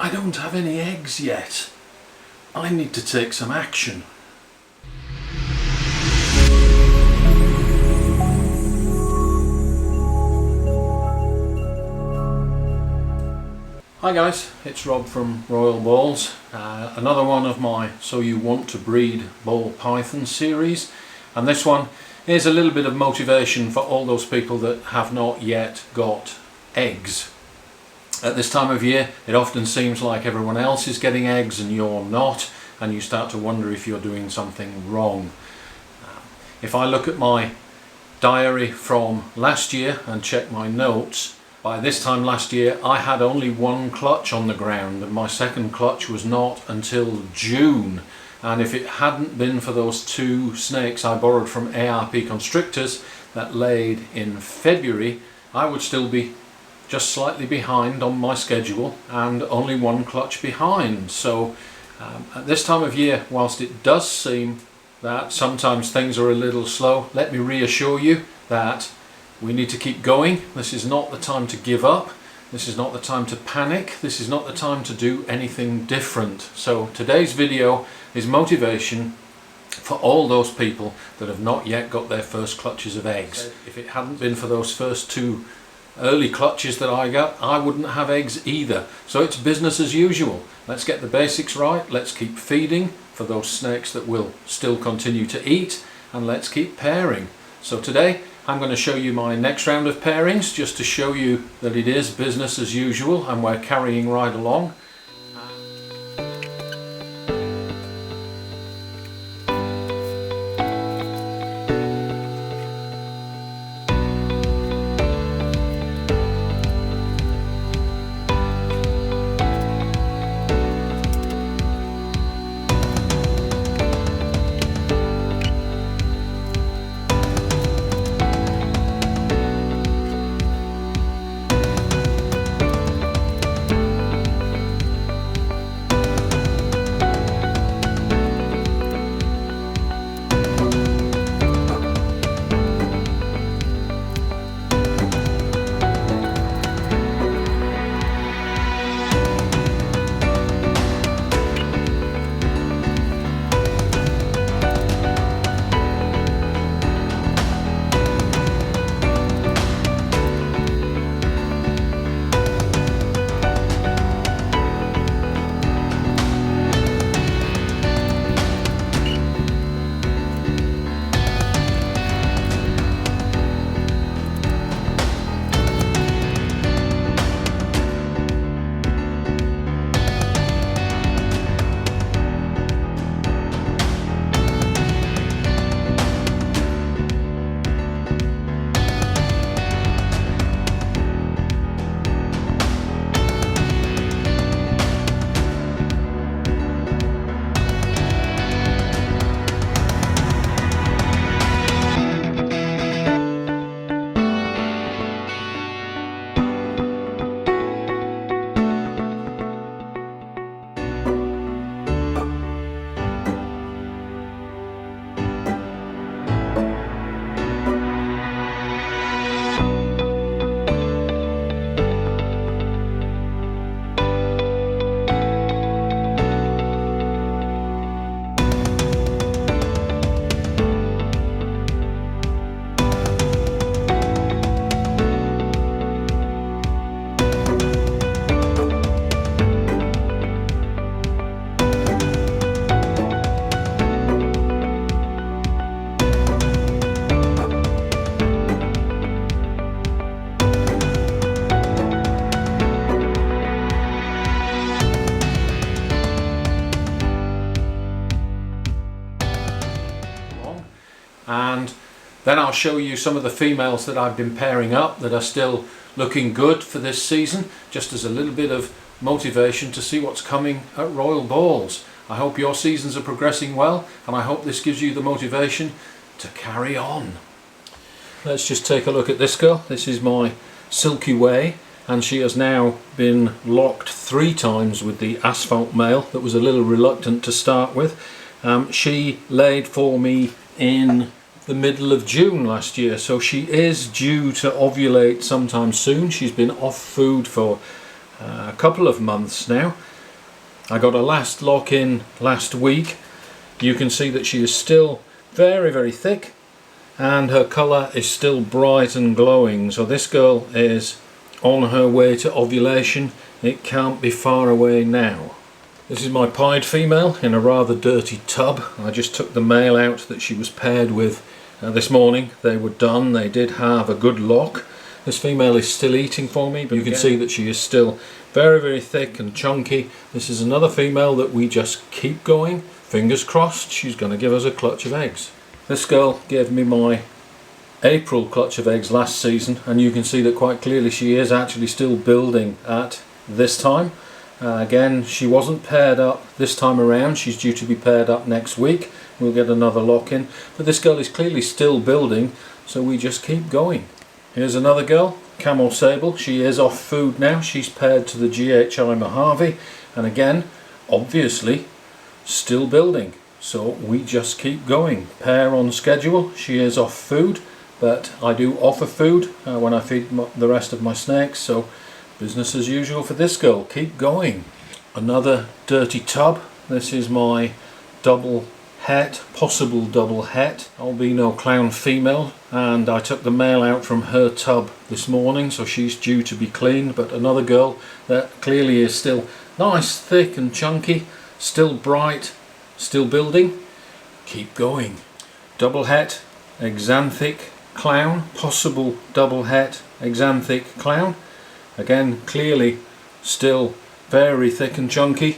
I don't have any eggs yet. I need to take some action. Hi guys, it's Rob from Royal Balls. Another one of my So You Want to Breed Ball Python series, and this one is a little bit of motivation for all those people that have not yet got eggs. At this time of year it often seems like everyone else is getting eggs and you're not, and you start to wonder if you're doing something wrong. If I look at my diary from last year and check my notes, by this time last year I had only one clutch on the ground, and my second clutch was not until June. And if it hadn't been for those two snakes I borrowed from ARP Constrictors that laid in February, I would still be just slightly behind on my schedule and only one clutch behind. So at this time of year, whilst it does seem that sometimes things are a little slow, let me reassure you that we need to keep going. This is not the time to give up. This is not the time to panic. This is not the time to do anything different. So today's video is motivation for all those people that have not yet got their first clutches of eggs. If it hadn't been for those first two early clutches that I got, I wouldn't have eggs either. So it's business as usual. Let's get the basics right. Let's keep feeding for those snakes that will still continue to eat, and let's keep pairing. So today I'm going to show you my next round of pairings, just to show you that it is business as usual and we're carrying right along. And then I'll show you some of the females that I've been pairing up that are still looking good for this season, just as a little bit of motivation to see what's coming at Royal Balls. I hope your seasons are progressing well, and I hope this gives you the motivation to carry on. Let's just take a look at this girl. This is my Silky Way, and she has now been locked 3 times with the asphalt male that was a little reluctant to start with. She laid for me in the middle of June last year, so she is due to ovulate sometime soon. She's been off food for a couple of months now, I got a last lock in last week. You can see that she is still very thick and her colour is still bright and glowing. So this girl is on her way to ovulation. It can't be far away now. This is my pied female in a rather dirty tub. I just took the male out that she was paired with this morning. They were done. They did have a good lock. This female is still eating for me, but you can see that she is still very thick and chunky. This is another female that we just keep going. Fingers crossed she's going to give us a clutch of eggs. This girl gave me my April clutch of eggs last season, and you can see that quite clearly she is actually still building at this time. Again, she wasn't paired up this time around. She's due to be paired up next week. We'll get another lock in, but this girl is clearly still building, so we just keep going. Here's another girl, Camel Sable. She is off food now. She's paired to the GHI Mojave, and again, obviously still building, so we just keep going. Pair on schedule. She is off food, but I do offer food when I feed the rest of my snakes, so business as usual for this girl. Keep going. Another dirty tub. This is my double het, possible double het, albino clown female, and I took the male out from her tub this morning, so she's due to be cleaned. But another girl that clearly is still nice, thick and chunky, still bright, still building. Keep going. Double het, exanthic clown, possible double het, exanthic clown. Again, clearly still very thick and chunky.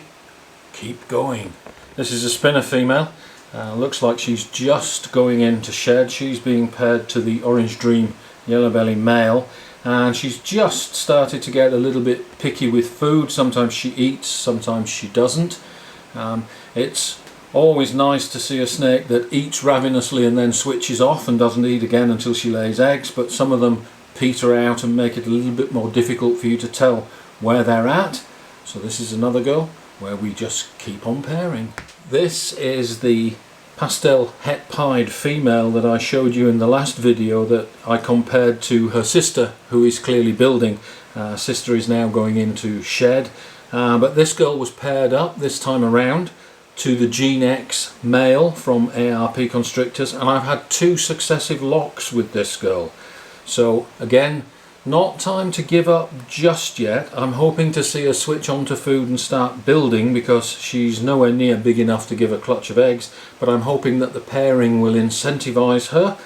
Keep going. This is a spinner female. Looks like she's just going into shed. She's being paired to the Orange Dream Yellow Belly male, and she's just started to get a little bit picky with food. Sometimes she eats, sometimes she doesn't. It's always nice to see a snake that eats ravenously and then switches off and doesn't eat again until she lays eggs, but some of them peter out and make it a little bit more difficult for you to tell where they're at. So this is another girl where we just keep on pairing. This is the pastel het pied female that I showed you in the last video that I compared to her sister, who is clearly building. Sister is now going into shed, but this girl was paired up this time around to the Gene X male from ARP Constrictors, and I've had 2 successive locks with this girl. So again, not time to give up just yet. I'm hoping to see her switch on to food and start building, because she's nowhere near big enough to give a clutch of eggs, but I'm hoping that the pairing will incentivize her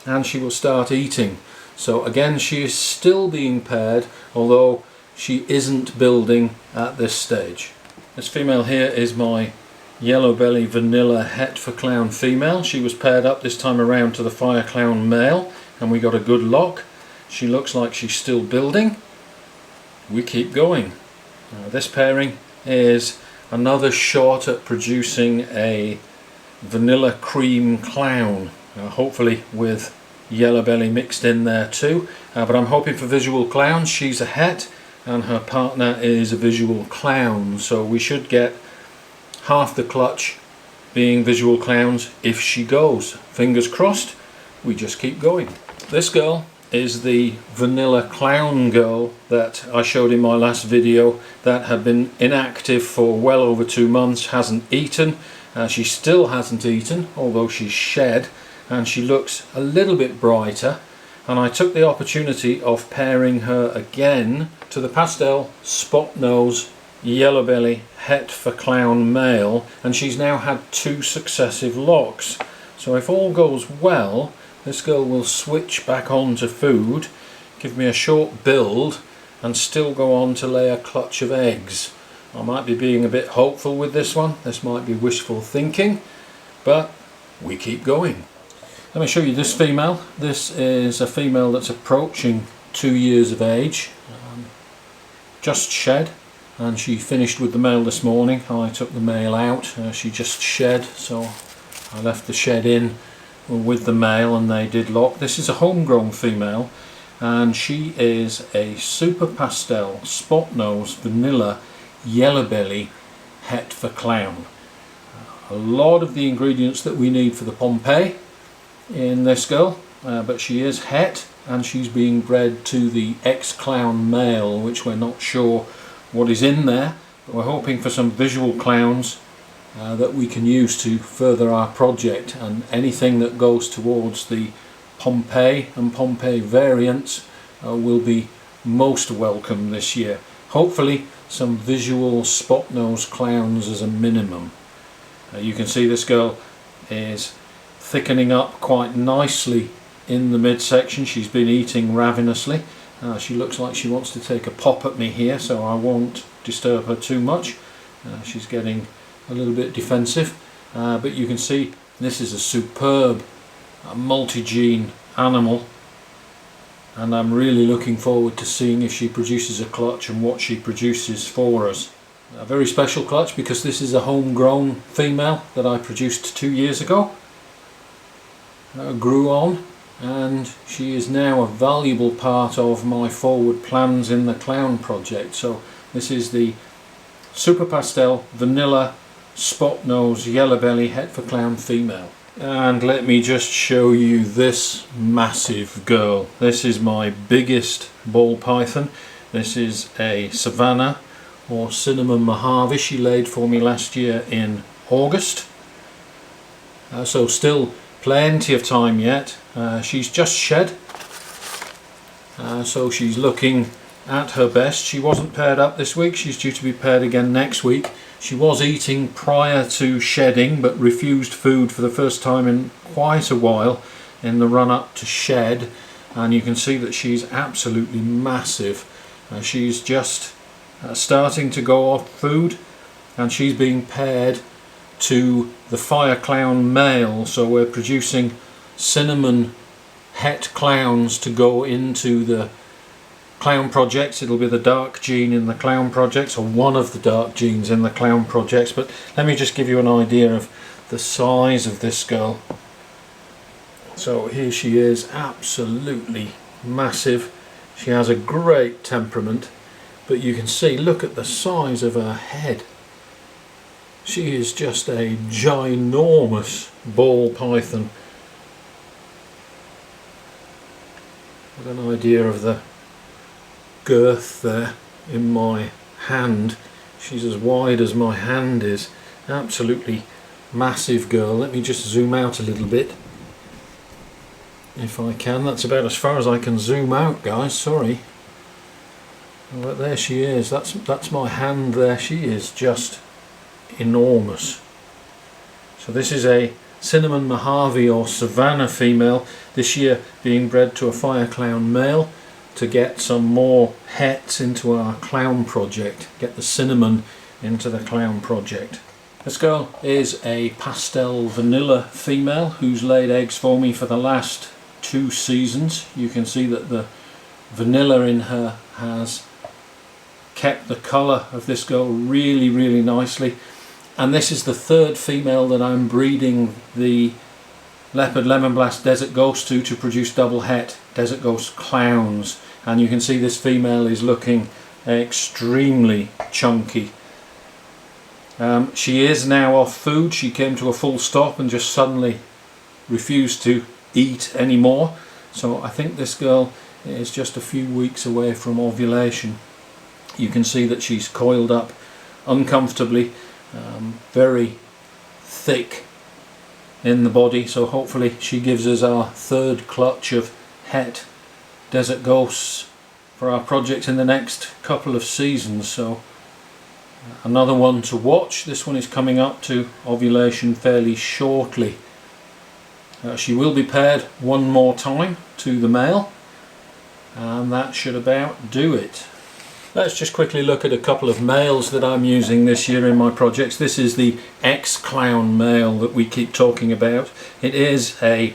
and she will start eating. So again, she is still being paired, although she isn't building at this stage. This female here is my Yellow Belly Vanilla Het for Clown female. She was paired up this time around to the Fire Clown male, and we got a good lock. She looks like she's still building. We keep going. This pairing is another shot at producing a vanilla cream clown, hopefully with yellow belly mixed in there too, but I'm hoping for visual clowns. She's a het and her partner is a visual clown, so we should get half the clutch being visual clowns if she goes. Fingers crossed. We just keep going. This girl is the vanilla clown girl that I showed in my last video, that had been inactive for well over 2 months, hasn't eaten. She still hasn't eaten, although she's shed, and she looks a little bit brighter, and I took the opportunity of pairing her again to the pastel spot nose yellow belly het for clown male, and she's now had 2 successive locks. So if all goes well, this girl will switch back on to food, give me a short build, and still go on to lay a clutch of eggs. I might be being a bit hopeful with this one. This might be wishful thinking, but we keep going. Let me show you this female. This is a female that's approaching 2 years of age, just shed, and she finished with the male this morning. I took the male out. She just shed, so I left the shed in with the male and they did lock. This is a homegrown female, and she is a super pastel spot nose vanilla yellow belly het for clown. A lot of the ingredients that we need for the Pompeii in this girl, but she is het and she's being bred to the X-Clown male, which we're not sure what is in there, We're hoping for some visual clowns that we can use to further our project, and anything that goes towards the Pompeii and Pompeii variants will be most welcome this year. Hopefully some visual spot nose clowns as a minimum. You can see this girl is thickening up quite nicely in the midsection. She's been eating ravenously. She looks like she wants to take a pop at me here, so I won't disturb her too much. She's getting a little bit defensive, but you can see this is a superb multi-gene animal, and I'm really looking forward to seeing if she produces a clutch and what she produces for us. A very special clutch because this is a homegrown female that I produced 2 years ago. Grew on, and she is now a valuable part of my forward plans in the clown project. So this is the Super Pastel Vanilla Spot Nose Yellow Belly Het for Clown female. And let me just show you this massive girl. This is my biggest ball python. This is a Savannah or Cinnamon Mojave. She laid for me last year in August. So still plenty of time yet. She's just shed, so she's looking at her best. She wasn't paired up this week. She's due to be paired again next week. She was eating prior to shedding, but refused food for the first time in quite a while in the run up to shed, and you can see that she's absolutely massive. She's just starting to go off food, and she's being paired to the Fire Clown male, so we're producing cinnamon het clowns to go into the clown projects. It'll be the dark gene in the clown projects, or one of the dark genes in the clown projects. But let me just give you an idea of the size of this girl. So here she is, absolutely massive. She has a great temperament, but you can see, look at the size of her head. She is just a ginormous ball python. With an idea of the girth there in my hand. She's as wide as my hand is. Absolutely massive girl. Let me just zoom out a little bit if I can. That's about as far as I can zoom out, guys, sorry. But there she is. That's my hand there. She is just enormous. So this is a Cinnamon Mojave or Savannah female, this year being bred to a Fire Clown male to get some more hets into our clown project, get the cinnamon into the clown project. This girl is a pastel vanilla female who's laid eggs for me for the last 2 seasons. You can see that the vanilla in her has kept the colour of this girl really nicely. And this is the 3rd female that I'm breeding the Leopard Lemon Blast Desert Ghost to produce double het Desert Ghost clowns. And you can see this female is looking extremely chunky. She is now off food. She came to a full stop and just suddenly refused to eat anymore. So I think this girl is just a few weeks away from ovulation. You can see that she's coiled up uncomfortably. Very thick in the body, so hopefully she gives us our 3rd clutch of het Desert Ghosts for our project in the next couple of seasons. So another one to watch. This one is coming up to ovulation fairly shortly. She will be paired one more time to the male, and that should about do it. Let's just quickly look at a couple of males that I'm using this year in my projects. This is the X-Clown male that we keep talking about. It is a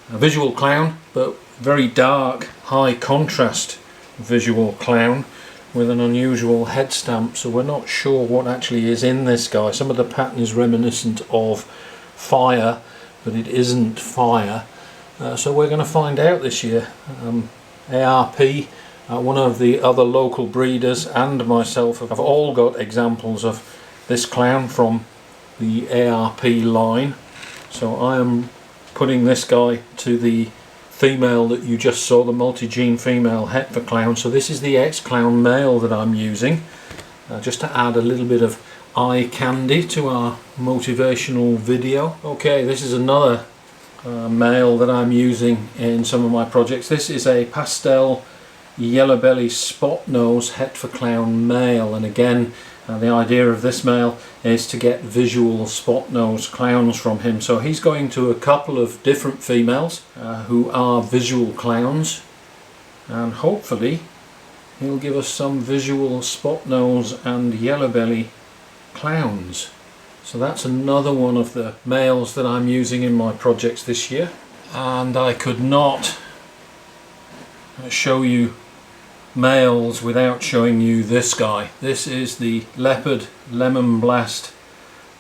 visual clown, but very dark, high contrast visual clown with an unusual head stamp, so we're not sure what actually is in this guy. Some of the pattern is reminiscent of fire, but it isn't fire. So we're going to find out this year. ARP, one of the other local breeders, and myself have all got examples of this clown from the ARP line. So I am putting this guy to the female that you just saw, the multi-gene female het for clown. So this is the X-Clown male that I'm using. just to add a little bit of eye candy to our motivational video. Okay, this is another male that I'm using in some of my projects. This is a pastel yellow belly spot nose het for clown male, and again the idea of this male is to get visual spot nose clowns from him. So he's going to a couple of different females who are visual clowns, and hopefully he'll give us some visual spot nose and yellow belly clowns. So that's another one of the males that I'm using in my projects this year. And I could not show you males without showing you this guy. This is the leopard lemon blast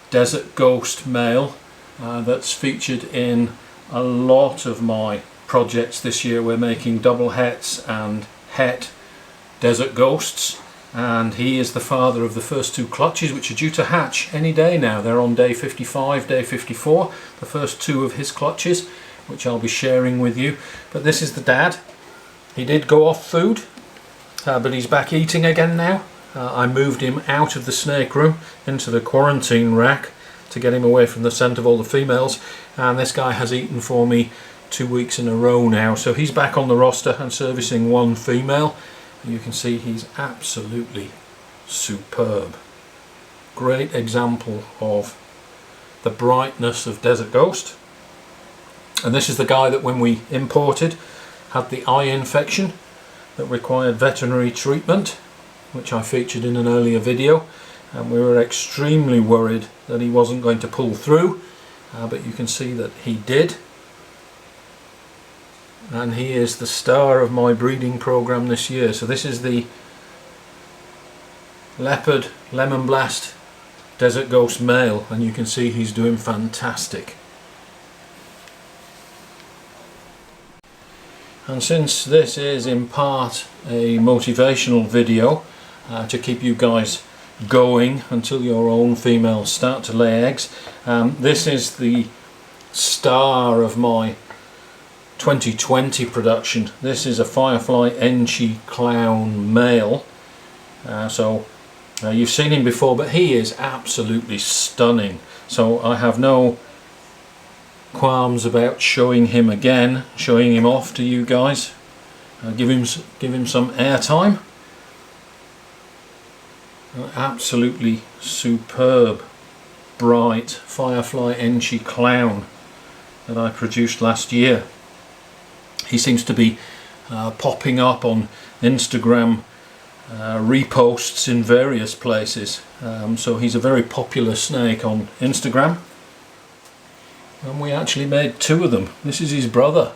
desert ghost male that's featured in a lot of my projects this year. We're making double hets and het desert ghosts, and he is the father of the first two clutches, which are due to hatch any day now. They're on day 55, day 54, the first two of his clutches, which I'll be sharing with you. But this is the dad. He did go off food, but he's back eating again now. I moved him out of the snake room into the quarantine rack to get him away from the scent of all the females, and this guy has eaten for me 2 weeks in a row now. So he's back on the roster and servicing one female. You can see he's absolutely superb. Great example of the brightness of Desert Ghost. And this is the guy that when we imported had the eye infection that required veterinary treatment, which I featured in an earlier video, and we were extremely worried that he wasn't going to pull through, but you can see that he did. And he is the star of my breeding program this year. So this is the leopard lemon blast desert ghost male, and you can see he's doing fantastic. And since this is in part a motivational video to keep you guys going until your own females start to lay eggs, this is the star of my 2020 production. This is a Firefly Enchi clown male. You've seen him before, but he is absolutely stunning. So I have no qualms about showing him again, showing him off to you guys. Give him some airtime. Absolutely superb, bright Firefly Enchi clown that I produced last year. He seems to be popping up on Instagram reposts in various places. So he's a very popular snake on Instagram. And we actually made two of them. This is his brother.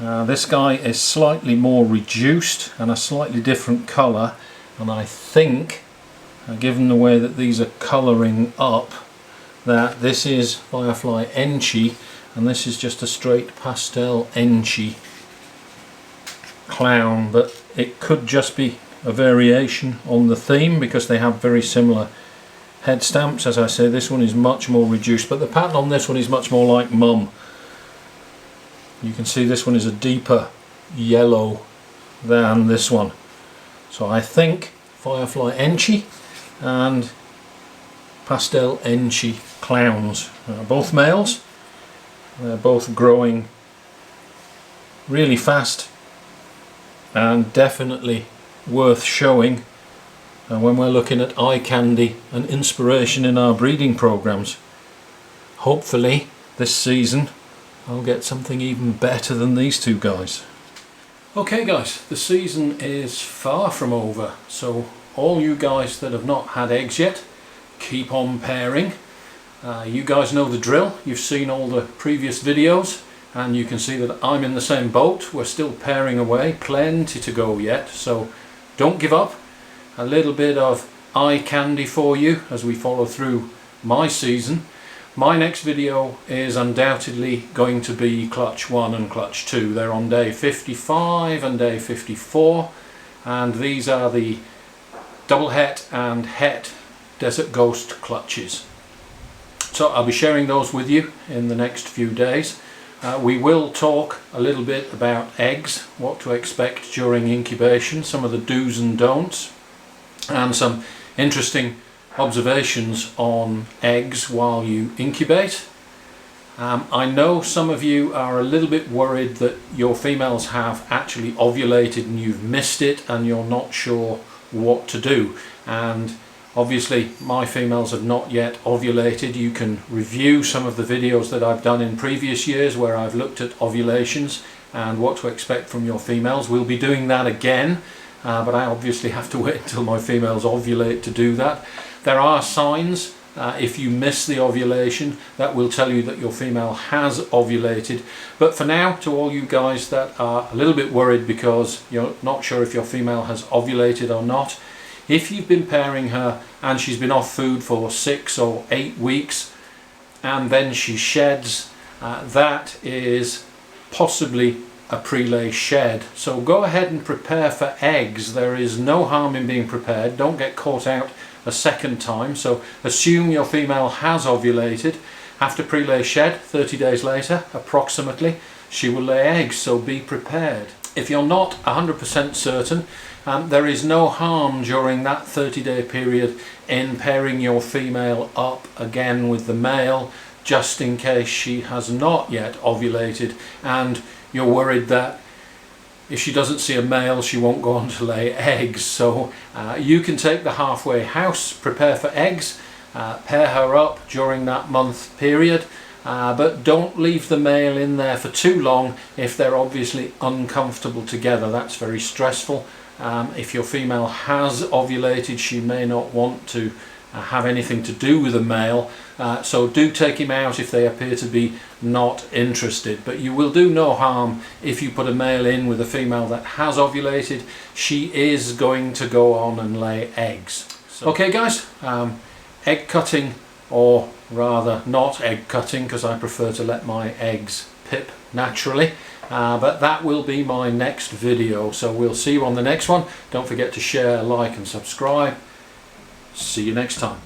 This guy is slightly more reduced and a slightly different colour. And I think, given the way that these are colouring up, that this is Firefly Enchi, and this is just a straight pastel Enchi clown, but it could just be a variation on the theme because they have very similar head stamps. As I say, this one is much more reduced, but the pattern on this one is much more like Mum. You can see this one is a deeper yellow than this one. So I think Firefly Enchi and pastel Enchi clowns, both males. They're both growing really fast and definitely worth showing when we're looking at eye candy and inspiration in our breeding programs. Hopefully this season I'll get something even better than these two guys. Okay guys, the season is far from over, so all you guys that have not had eggs yet, keep on pairing. You guys know the drill. You've seen all the previous videos and you can see that I'm in the same boat. We're still pairing away, plenty to go yet, so don't give up. A little bit of eye candy for you as we follow through my season. My next video is undoubtedly going to be clutch 1 and clutch 2. They're on day 55 and day 54, and these are the double het and het desert ghost clutches. So I'll be sharing those with you in the next few days. We will talk a little bit about eggs, what to expect during incubation, some of the do's and don'ts, and some interesting observations on eggs while you incubate. I know some of you are a little bit worried that your females have actually ovulated and you've missed it and you're not sure what to do. And obviously my females have not yet ovulated. You can review some of the videos that I've done in previous years where I've looked at ovulations and what to expect from your females. We'll be doing that again, but I obviously have to wait until my females ovulate to do that. There are signs if you miss the ovulation that will tell you that your female has ovulated. But for now, to all you guys that are a little bit worried because you're not sure if your female has ovulated or not, if you've been pairing her and she's been off food for 6 or 8 weeks and then she sheds, that is possibly a prelay shed. So go ahead and prepare for eggs. There is no harm in being prepared. Don't get caught out a second time. So assume your female has ovulated. After prelay shed, 30 days later approximately, she will lay eggs, so be prepared. If you're not 100% certain, there is no harm during that 30-day period in pairing your female up again with the male, just in case she has not yet ovulated and you're worried that if she doesn't see a male she won't go on to lay eggs. So you can take the halfway house, prepare for eggs, pair her up during that month period, but don't leave the male in there for too long if they're obviously uncomfortable together. That's very stressful. If your female has ovulated, she may not want to have anything to do with a male, so do take him out if they appear to be not interested. But you will do no harm if you put a male in with a female that has ovulated. She is going to go on and lay eggs. So, okay guys, egg cutting, or rather not egg cutting, because I prefer to let my eggs pip naturally, but that will be my next video, so we'll see you on the next one. Don't forget to share, like and subscribe. See you next time.